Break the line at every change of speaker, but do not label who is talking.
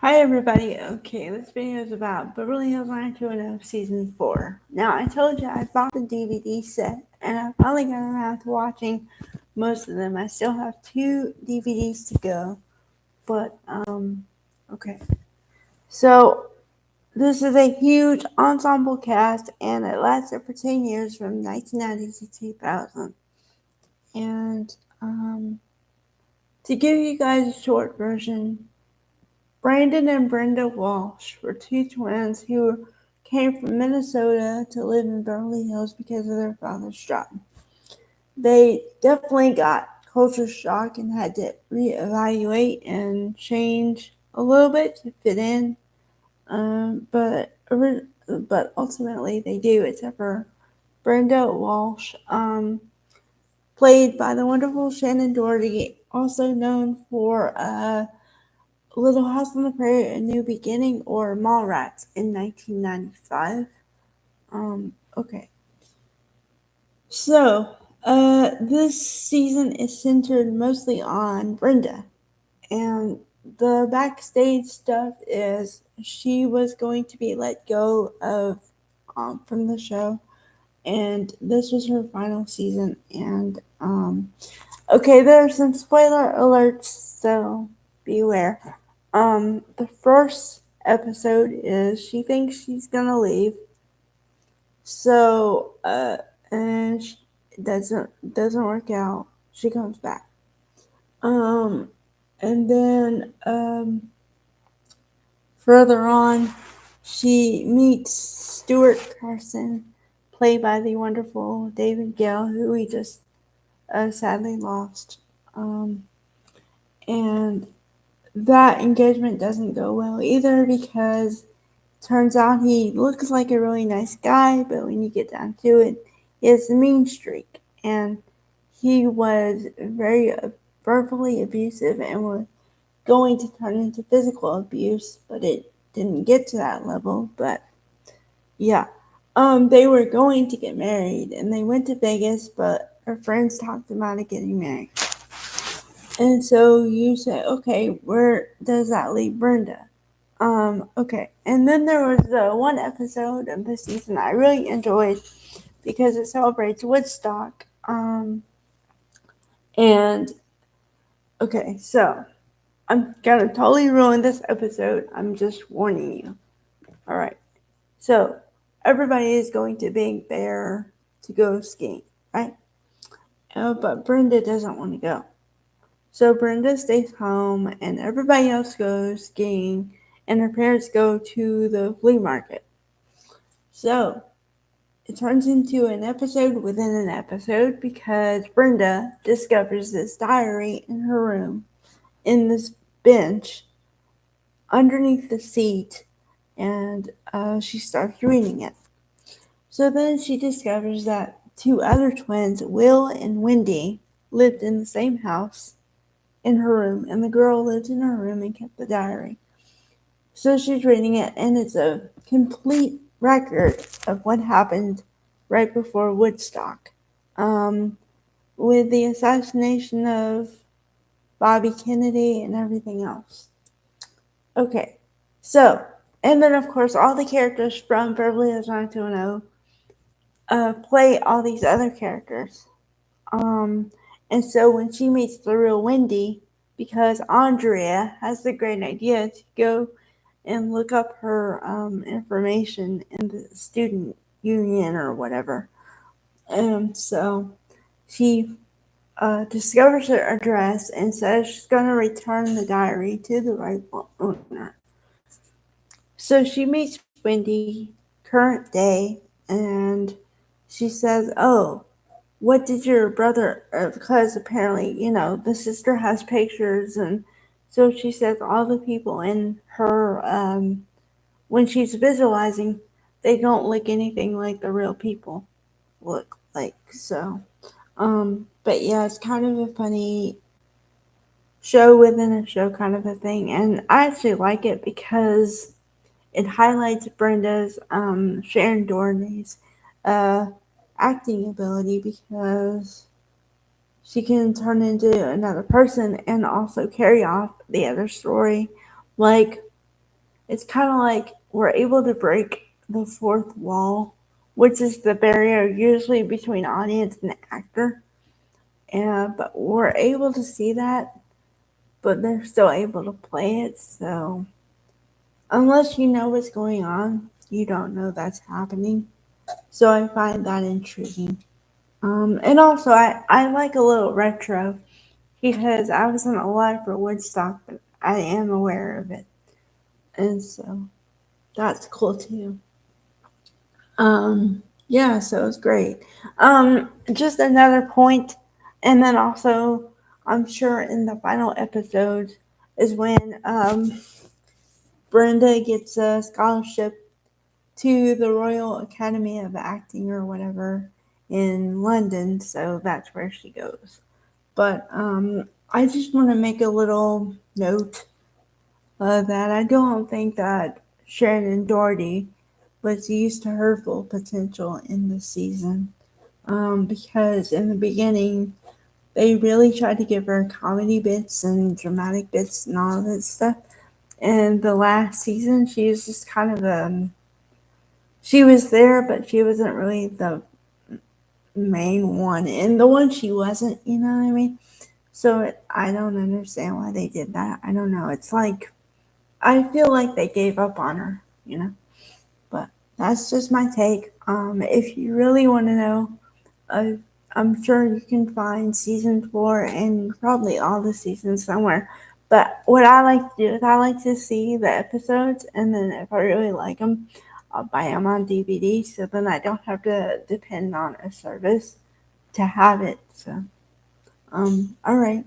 Hi everybody. Okay, this video is about Beverly Hills 90210 Season 4. Now, I told you I bought the DVD set, and I finally got around to watching most of them. I still have 2 DVDs to go, but, okay. So, this is a huge ensemble cast, and it lasted for 10 years from 1990 to 2000. And, to give you guys a short version, Brandon and Brenda Walsh were 2 twins who came from Minnesota to live in Beverly Hills because of their father's job. They definitely got culture shock and had to reevaluate and change a little bit to fit in, but ultimately they do, except for Brenda Walsh, played by the wonderful Shannon Doherty, also known for Little House on the Prairie, A New Beginning, or Mallrats in 1995. Okay. So, this season is centered mostly on Brenda. And the backstage stuff is she was going to be let go of from the show. And this was her final season. And, okay, there are some spoiler alerts, so beware. The first episode is she thinks she's gonna leave, so and she doesn't work out. She comes back. Um, and then further on, she meets Stuart Carson, played by the wonderful David Gale, who we just sadly lost. And that engagement doesn't go well either because turns out he looks like a really nice guy, but when you get down to it, he has a mean streak. And he was very verbally abusive and was going to turn into physical abuse, but it didn't get to that level. But yeah, they were going to get married and they went to Vegas, but her friends talked them out of getting married. And so you say, okay, where does that leave Brenda? Okay. And then there was the one episode of the season I really enjoyed because it celebrates Woodstock. And okay, so I'm gonna totally ruin this episode. I'm just warning you. All right. So everybody is going to Big Bear to go skiing, right? But Brenda doesn't want to go. So Brenda stays home and everybody else goes skiing and her parents go to the flea market. So it turns into an episode within an episode because Brenda discovers this diary in her room in this bench underneath the seat and she starts reading it. So then she discovers that 2 other twins, Will and Wendy, lived in the same house in her room, and the girl lived in her room and kept the diary. So she's reading it, and it's a complete record of what happened right before Woodstock, um, with the assassination of Bobby Kennedy and everything else. Okay, so, and then of course all the characters from Beverly Hills 90210 play all these other characters. Um, and so when she meets the real Wendy, because Andrea has the great idea to go and look up her information in the student union or whatever. And so she discovers her address and says she's going to return the diary to the rightful owner. So she meets Wendy, current day, and she says, "Oh, what did your brother?" Because apparently, the sister has pictures, and so she says all the people in her when she's visualizing, they don't look anything like the real people look like. So, but yeah, it's kind of a funny show within a show kind of a thing, and I actually like it because it highlights Brenda's Sharon Doherty's uh, acting ability because she can turn into another person and also carry off the other story. Like it's kind of like we're able to break the fourth wall, which is the barrier usually between audience and actor. And but we're able to see that, but they're still able to play it. So unless you know what's going on, you don't know that's happening. So I find that intriguing. And also, I like a little retro because I wasn't alive for Woodstock, but I am aware of it. And so that's cool too. Yeah, so it's great. Just another point, and then also, I'm sure in the final episode is when Brenda gets a scholarship to the Royal Academy of Acting or whatever in London, so that's where she goes. But I just want to make a little note that I don't think that Shannon Doherty was used to her full potential in this season. Because in the beginning, they really tried to give her comedy bits and dramatic bits and all of that stuff. And the last season, she was just kind of she was there, but she wasn't really the main one. And the one she wasn't, you know what I mean? So I don't understand why they did that. I don't know. It's like, I feel like they gave up on her, you know? But that's just my take. If you really want to know, uh, I'm sure you can find season 4 and probably all the seasons somewhere. But what I like to do is I like to see the episodes, and then if I really like them, I'll buy them on DVD. So then I don't have to depend on a service to have it. So, all right.